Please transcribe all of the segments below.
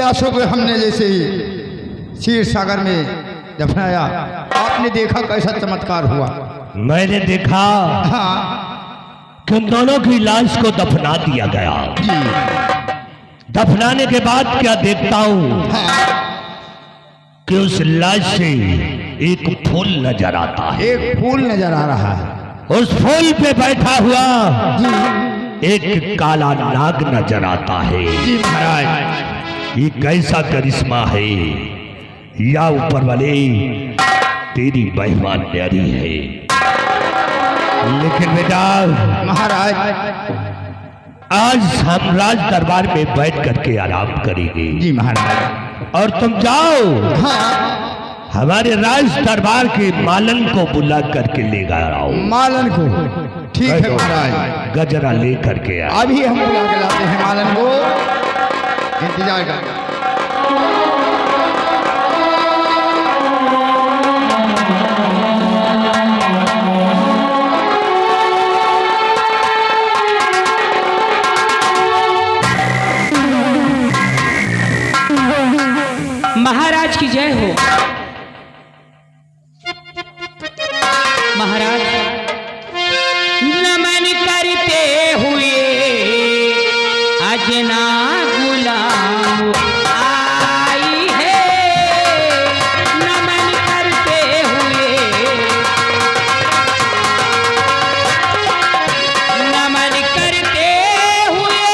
प्यासों को हमने जैसे ही क्षीर सागर में दफनाया, आपने देखा कैसा चमत्कार हुआ? मैंने देखा हाँ कि उन दोनों की लाश को दफना दिया गया। जी दफनाने के बाद क्या देखता हूँ हाँ, कि उस लाश से एक फूल नजर आता है। एक फूल नजर आ रहा है। उस फूल पे बैठा हुआ जी एक काला नाग नजर आता है। जी महाराज, ये कैसा करिश्मा है, या ऊपर वाले तेरी महिमा न्यारी है। लेकिन बेटा महाराज आज हम राज दरबार में बैठ करके आराम करेंगे। जी महाराज, और तुम जाओ हाँ हमारे राज दरबार के मालन को बुला करके ले आओ। मालन को? ठीक है महाराज, गजरा ले करके आओ। अभी हम बुला के लाते हैं मालन को, इंतजार कर। महाराज की जय हो। महाराज नमन करते हुए अजना गुलाम आई है। नमन करते हुए, नमन करते हुए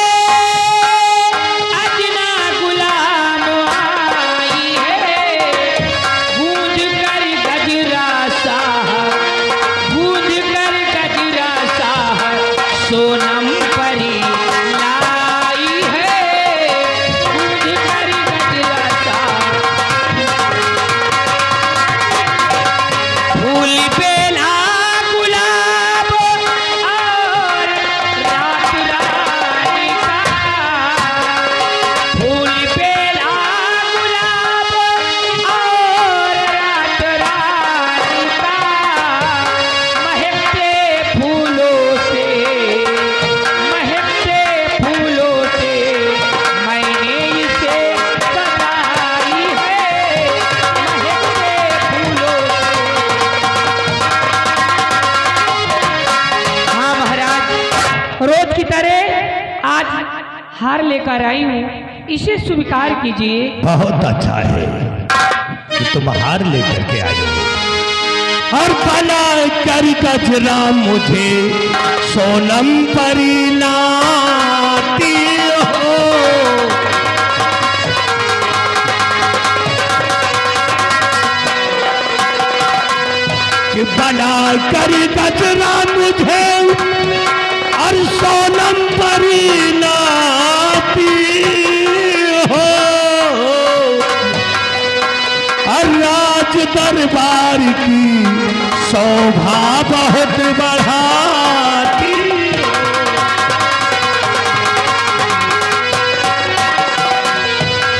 अजना गुलाम आई है। गूंज कर गजरा साहब, गूंज कर गजरा साहब सोनम परी लाई है। गूंज कर गजरा साहब, फूल बेला गुलाब और रात रानी का। फूल बेला गुलाब और रात रानी का। महकते फूलों से, महकते फूलों से मैंने इसे सजाई है। महकते फूलों से। हाँ महाराज, रोज की तरह आज हार लेकर आई हूँ, इसे स्वीकार कीजिए। बहुत अच्छा है कि तुम हार लेकर के आए हो। और बना कर गजरा मुझे सोनम परी लाती हो। कि बना कर गजरा मुझे और सोनम परी लाती हो। और राज दरबार की शोभा बहुत बढ़ाती।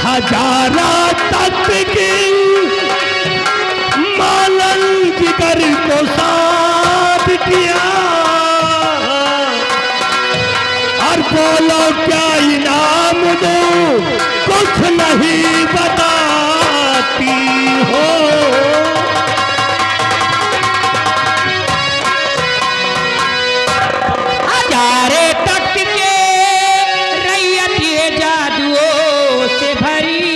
हजारा तक की मालन जिगर को साथ किया। और बोलो क्या इनाम दो, कुछ नहीं बताती हो। हजारे तख्त के रैयत ये जादुओं से भरी।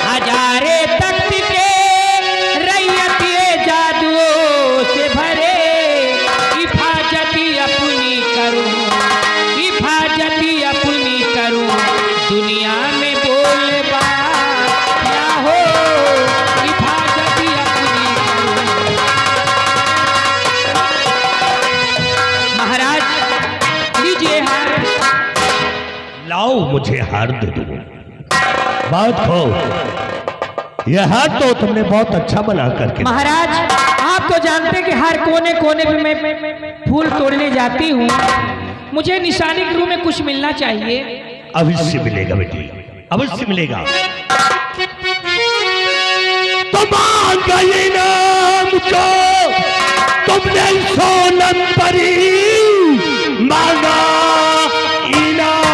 हजारे तख्त के रैयत ये जादुओं से भरे। हिफाजती अपनी करूं, हिफाजती अपनी करूं, दुनिया में बोल बात क्या हो। हिफाजती अपनी करूं। महाराज लीजिए हार। लाओ मुझे हार दे दो। बात हो, यह हार तो तुमने बहुत अच्छा बना करके। महाराज आप तो जानते कि हर कोने कोने पे मैं फूल तोड़ने जाती हूँ। मुझे निशानी के रूप में कुछ मिलना चाहिए। अवश्य मिलेगा बेटी, अवश्य मिलेगा। तो मांग गई नाम को तुमने सोनम परी, मांगा इनाम।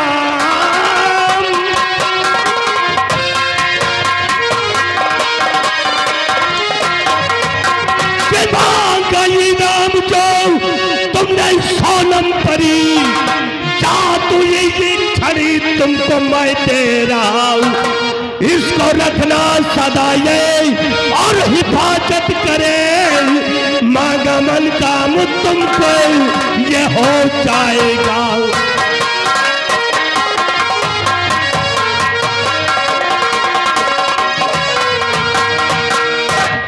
सोनम परी, जादू ये छड़ी तुमको मैं दे रहा हूं, इसको रखना सदा ये और हिफाजत करे, मांगा मन का मुझ तुमको ये हो जाएगा।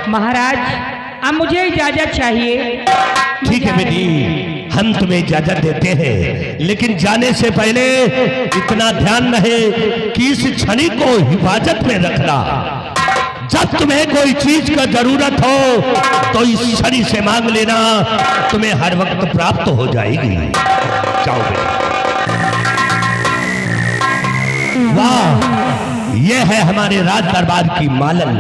महाराज अब मुझे इजाजत चाहिए। ठीक है बेटी, हम तुम्हें इजाजत देते हैं, लेकिन जाने से पहले इतना ध्यान रहे कि इस छड़ी को हिफाजत में रखना। जब तुम्हें कोई चीज का जरूरत हो तो इस छड़ी से मांग लेना, तुम्हें हर वक्त प्राप्त हो जाएगी। जाओ बेटा। वाह, यह है हमारे राज दरबार की मालन,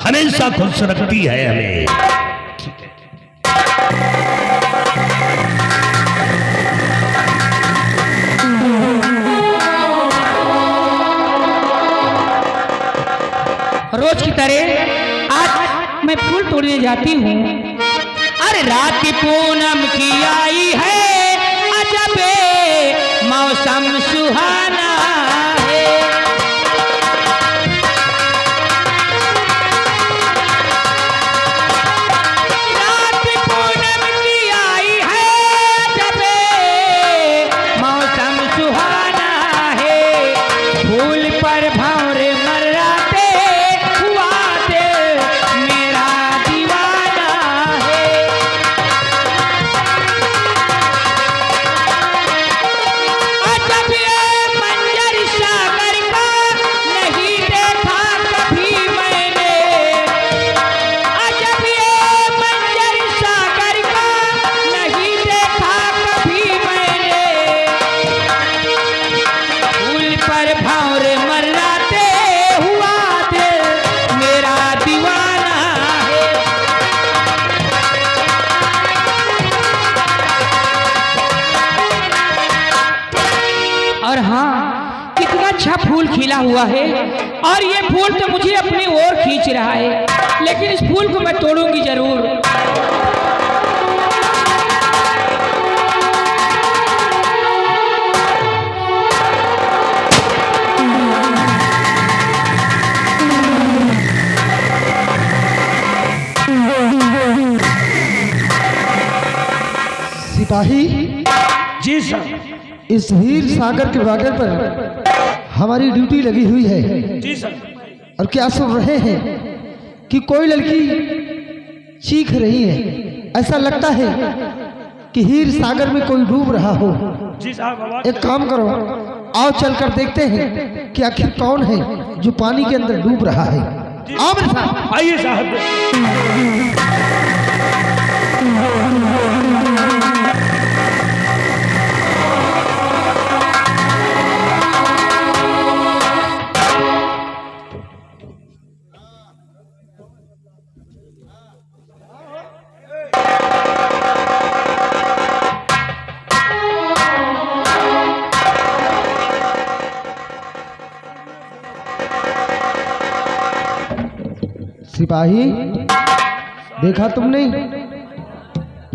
हमेशा खुश रखती है हमें। रोज की तरह आज मैं फूल तोड़ने जाती हूँ। अरे रात की पूनम की आई है अजब मौसम सुहाना है। रात की पूनम की आई है अजब मौसम सुहाना है। फूल पर भंवरे मर्राते हुआ दिल मेरा दीवाना है। अजब ये मंजर सागर का नहीं देखा कभी मैंने। अजब ये मंजर सागर का नहीं देखा कभी मैंने। फूल पर भंवरे मर्राते हुआ दिल मेरा दीवाना है। और हाँ, कितना अच्छा फूल खिला हुआ है और ये फूल तो मुझे अपनी ओर खींच रहा है, लेकिन इस फूल को मैं तोड़ूंगी जरूर। सिपाही जी सर। इस हीर सागर के बागर पर हमारी ड्यूटी लगी हुई है। जी सर। और क्या सुन रहे हैं कि कोई लड़की चीख रही है। ऐसा लगता है कि हीर सागर में कोई डूब रहा हो। जी साहब। एक काम करो, आओ चलकर देखते हैं कि आखिर कौन है जो पानी के अंदर डूब रहा है। आओ मेरे साथ। आइए साहब। सिपाही, देखा तुमने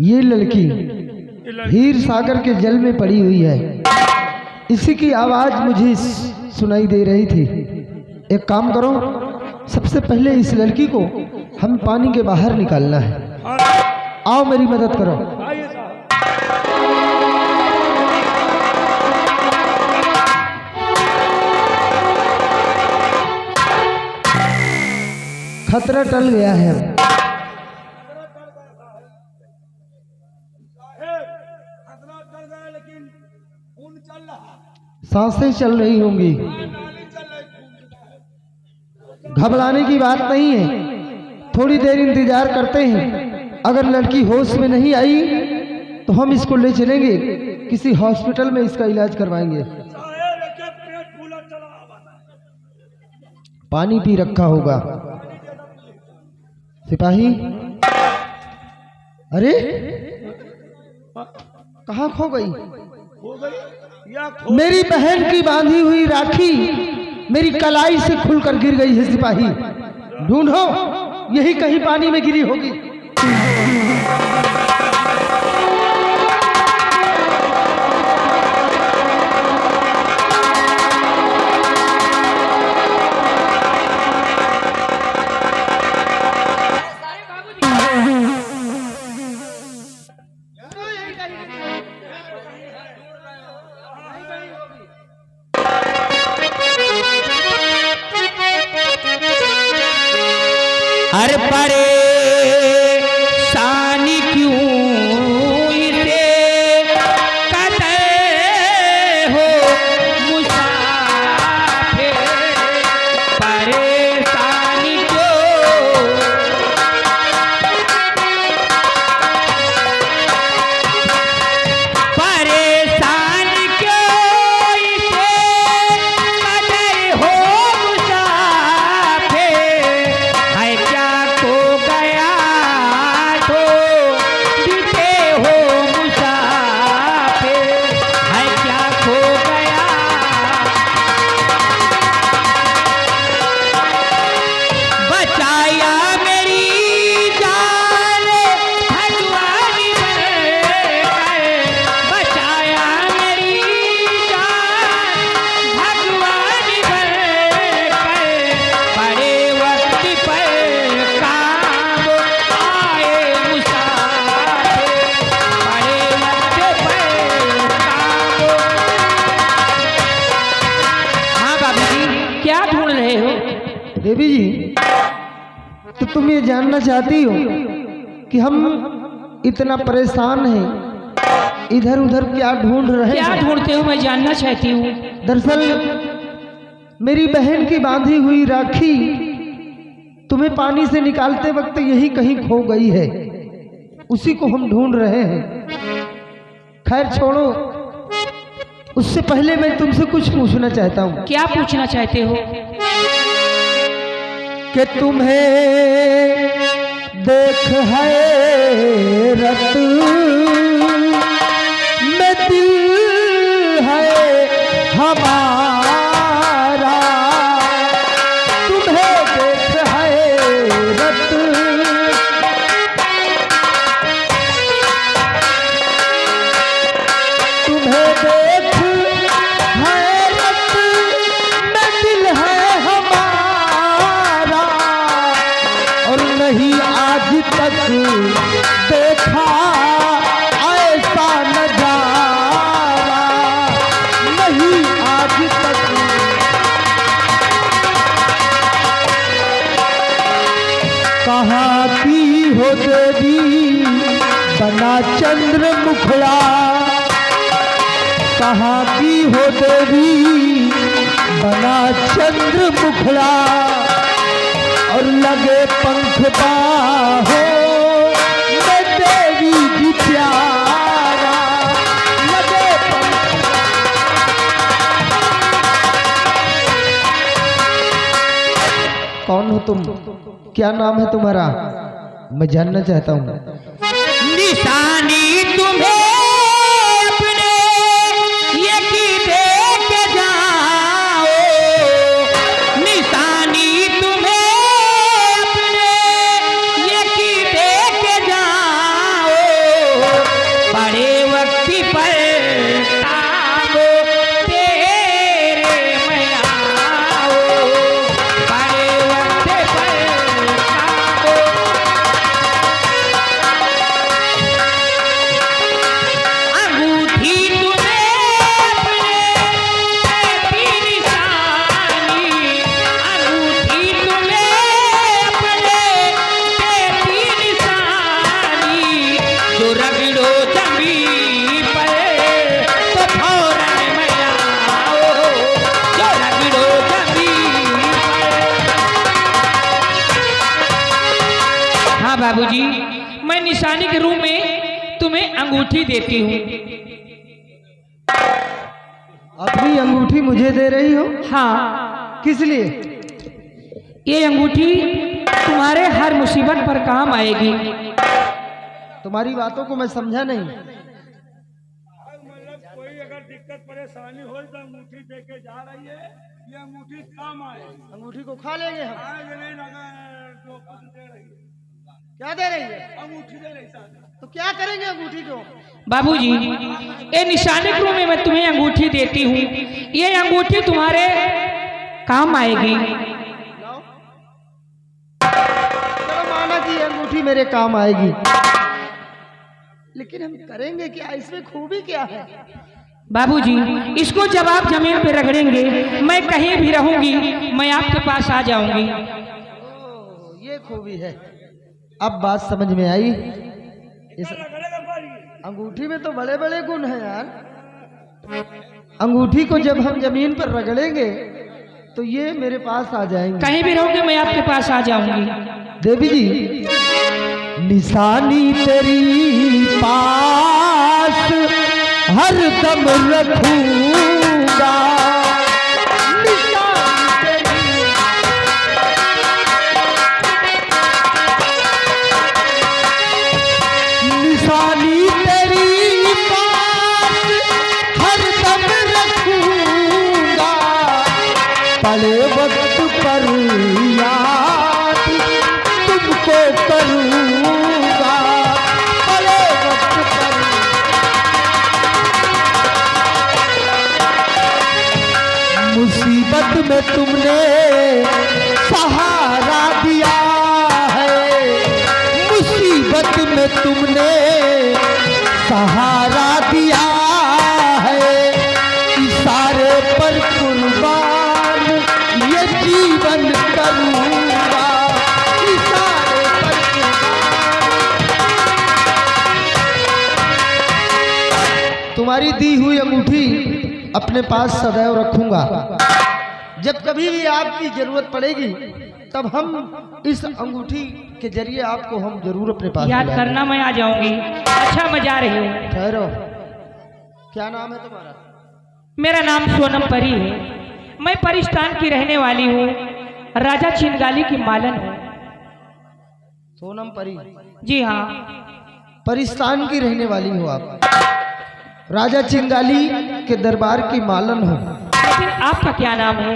ये लड़की हीर सागर के जल में पड़ी हुई है। इसी की आवाज मुझे सुनाई दे रही थी। एक काम करो, सबसे पहले इस लड़की को हम पानी के बाहर निकालना है। आओ मेरी मदद करो। खतरा टल गया है। सांसें चल रही होंगी। घबराने की बात नहीं है, थोड़ी देर इंतजार करते हैं। अगर लड़की होश में नहीं आई तो हम इसको ले चलेंगे, किसी हॉस्पिटल में इसका इलाज करवाएंगे। पानी पी रखा होगा। सिपाही, अरे कहाँ खो गई? मेरी बहन की बांधी हुई राखी मेरी कलाई से खुलकर गिर गई है। सिपाही, ढूंढो, यही कहीं पानी में गिरी होगी। हर परेशानी क्यों इसे कहते हो मुसाफिर, परेशानी क्यों, परेशानी क्यों इसे कहते हो मुसाफिर, है क्या खो गया तो जीते हो मुसाफिर, है क्या खो गया। बचाया मेरी जान भगवान बनकर, बचाया मेरी जान भगवान बनकर, बड़े वक्त पर काम आए मुसाफिर, बड़े वक्त पर काम। हाँ बाबू जी, क्या ढूंढ रहे हो? देवी जी, तो तुम ये जानना चाहती हो कि हम इतना परेशान हैं, इधर उधर क्या ढूंढ रहे क्या हैं? ढूंढते हो मैं जानना चाहती हूँ। दरअसल मेरी बहन की बांधी हुई राखी तुम्हें पानी से निकालते वक्त यही कहीं खो गई है, उसी को हम ढूंढ रहे हैं। खैर छोड़ो, उससे पहले मैं तुमसे कुछ पूछना चाहता हूँ क्या पूछना चाहते हो? कि तुम्हें देख हैरत में दिल है हमारा, तुम्हें देख हैरत, तुम्हें देख हैरत में दिल है हमारा, और नहीं आज तक देखा ऐसा नजारा, नहीं आज तक। कहाँ की हो देवी बना चंद्र मुखड़ा, कहाँ की हो देवी बना चंद्र मुखड़ा, और लगे पंख बाहों में देवी जी प्यारा, लगे पंख। कौन हो तुम? क्या नाम है तुम्हारा? मैं जानना चाहता हूँ। निशानी तुम्हें अपने ये की दे के जाओ, निशानी तुम्हें अपने ये की दे के जाओ, बड़े वक्त पर काम तेरे में आओ, बड़े वक्त पर काम। अंगूठी तुम्हें अपने की निशानी, अंगूठी तुम्हें अपने की निशानी, जो रगड़ो जमीन पर तो फौरन में आओ, जो रगड़ो जमीन पर। हाँ बाबूजी, मैं निशानी के रूप में तुम्हें अंगूठी देती हूँ। अपनी अंगूठी मुझे दे रही हो? हाँ, किस लिए? ये अंगूठी तुम्हारे हर मुसीबत पर काम आएगी। तुम्हारी बातों को मैं समझा नहीं। मतलब कोई अगर दिक्कत परेशानी हो तो अंगूठी दे के जा रही है, ये अंगूठी काम आए। अंगूठी को खा लेंगे हम। आएंगे नहीं, अगर जो कुछ दे रही है, क्या दे रही है? अंगूठी दे रही साथ। तो क्या करेंगे अंगूठी को? बाबूजी, ये निशानी के रूप में मैं तुम्हें अंगूठी देती हूँ। ये अंगूठी तुम्हारे काम आएगी। लाओ। चलो माना कि ये अंगूठी मेरे काम आएगी, लेकिन हम करेंगे क्या? इसमें खूबी क्या है? बाबूजी, इसको जब आप जमीन पे रगड़ेंगे, मैं कहीं भी रहूंगी, मैं आपके पास आ जाऊंगी। ये ये खूबी है। अब बात समझ में आई। इस रगड़ेगा पारी। अंगूठी में तो बड़े बड़े गुण हैं यार। अंगूठी को जब हम जमीन पर रगड़ेंगे तो ये मेरे पास आ जाएंगे। कहीं भी रहोगे मैं आपके पास आ जाऊंगी। देवी जी, निशानी तेरी पास हर दम रखूंगा। निशानी तेरी पास हर दम रखूंगा। पड़े वक्त पर याद तुमको करूंगा। पड़े वक्त पर मुसीबत में तुमने सहारा दिया है। मुसीबत में तुमने सहारा दिया है। इशारे पर कुर्बान ये जीवन करूंगा। इशारे पर कुर्बान। तुम्हारी दी हुई अंगूठी अपने पास सदैव रखूंगा। जब कभी भी आपकी जरूरत पड़ेगी तब हम इस अंगूठी के जरिए आपको हम जरूर अपने पास याद बुलाएंगे। करना, मैं आ जाऊंगी। अच्छा मैं जा रही हूँ। ठहरो, क्या नाम है तुम्हारा? मेरा नाम सोनम परी है। मैं परिस्तान की रहने वाली हूँ। राजा चिंगाली की मालन हूँ। सोनम परी। जी हाँ। परिस्तान की रहने वाली हो आप। राजा चिंगाली के दरबार की मालन हो। लेकिन आपका क्या नाम है?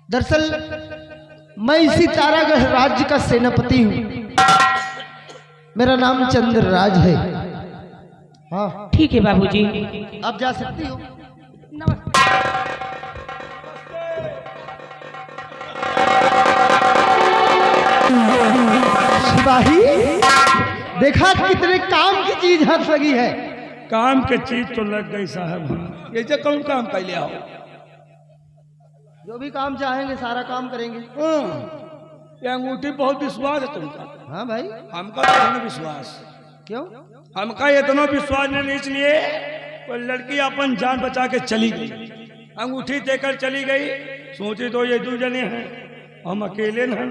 दरअसल मैं इसी तारागढ़ राज्य का सेनापति हूँ। मेरा नाम चंद्रराज है। हाँ ठीक है बाबूजी। आप जा सकती हो। सिपाही, देखा कितने काम की चीज हाथ लगी है। काम के चीज तो लग गई साहब। ये कौन काम पहले आओ। जो भी काम चाहेंगे सारा काम करेंगे। ये अंगूठी बहुत विश्वास है तुमका। हाँ भाई। हमका तो नहीं विश्वास। क्यों? हमका इतना विश्वास नहीं, इसलिए वो लड़की अपन जान बचा के चली गई। अंगूठी देकर चली गई। सोची तो ये दो जने हैं, हम अकेले हैं।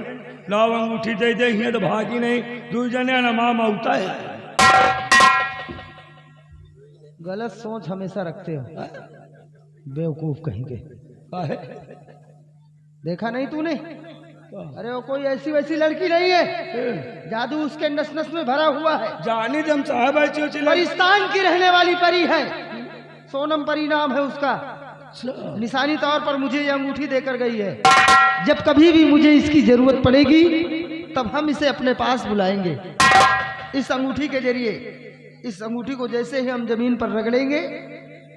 लाओ अंगूठी दे देंगे तो भागी नहीं। दो जने ना माम होता है। गलत सोच हमेशा रखते हो, बेवकूफ कहीं के। देखा नहीं तूने? अरे वो कोई ऐसी वैसी लड़की नहीं है। जादू उसके नस नस में भरा हुआ है। जानी जम साहब ऐसी परिस्तान की रहने वाली परी है। सोनम परी नाम है उसका। निशानी तौर पर मुझे ये अंगूठी देकर गई है। जब कभी भी मुझे इसकी जरूरत पड़ेगी तब हम इसे अपने पास बुलाएंगे। इस अंगूठी के जरिए, इस अंगूठी को जैसे ही हम जमीन पर रगड़ेंगे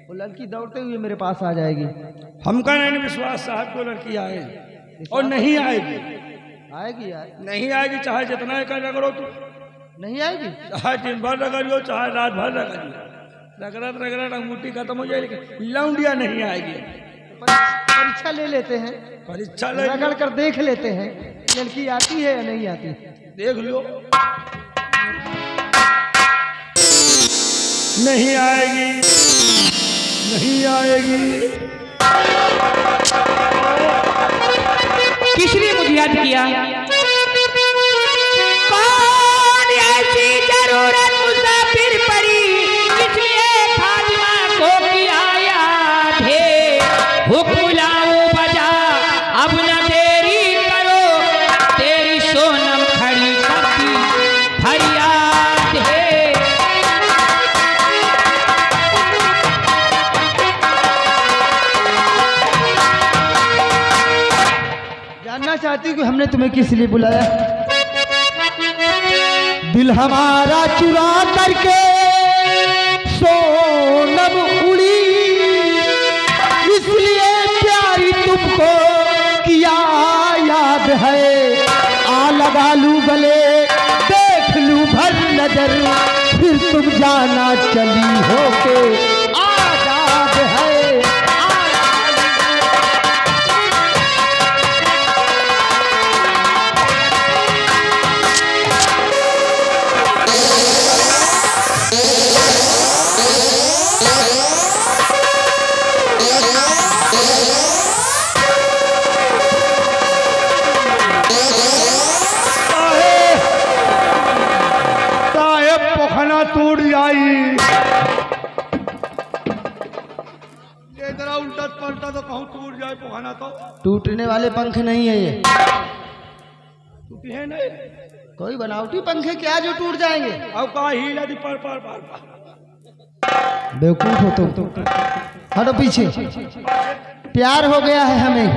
वो लड़की दौड़ते हुए मेरे पास आ जाएगी। हमका नहीं विश्वास साहब को लड़की आए और नहीं आएगी। आएगी यार। नहीं आएगी, चाहे जितना एक रगड़ो तू। नहीं आएगी। चाहे दिन भर रगड़ियो, चाहे रात भर रगड़ियो। रगड़त रगड़त अंगूठी खत्म हो जाएगी, लौंडिया नहीं आएगी। परीक्षा ले लेते हैं, परीक्षा ले रगड़ कर देख लेते हैं लड़की आती है या नहीं आती। देख लो। नहीं आएगी, नहीं आएगी। किसने मुझे याद किया? कौन ऐसी जरूरत मुसाफिर पड़ी, इसलिए खातिमा को किया याद है। हुक्म लाओ बजा, अब न देरी करो, तेरी सोनम खड़ी करती फरियाद है। जानना चाहती हूँ कि हमने तुम्हें किस लिए बुलाया। दिल हमारा चुरा करके सोनम उड़ी, इसलिए प्यारी तुमको किया याद है। आ लगा लूं गले, देख लूं भर नजर, फिर तुम जाना चली हो के आजाद है। जाई। ये जरा उल्टा पलटा तो कहूँ टूट जाए पुहाना तो टूटने वाले पंख नहीं है ये, टूटी है नहीं। कोई बनावटी पंखे क्या जो टूट जाएंगे। अब कहा हीला दी पर पर पर बेवकूफ हो तुम, हटो पीछे। प्यार हो गया है हमें।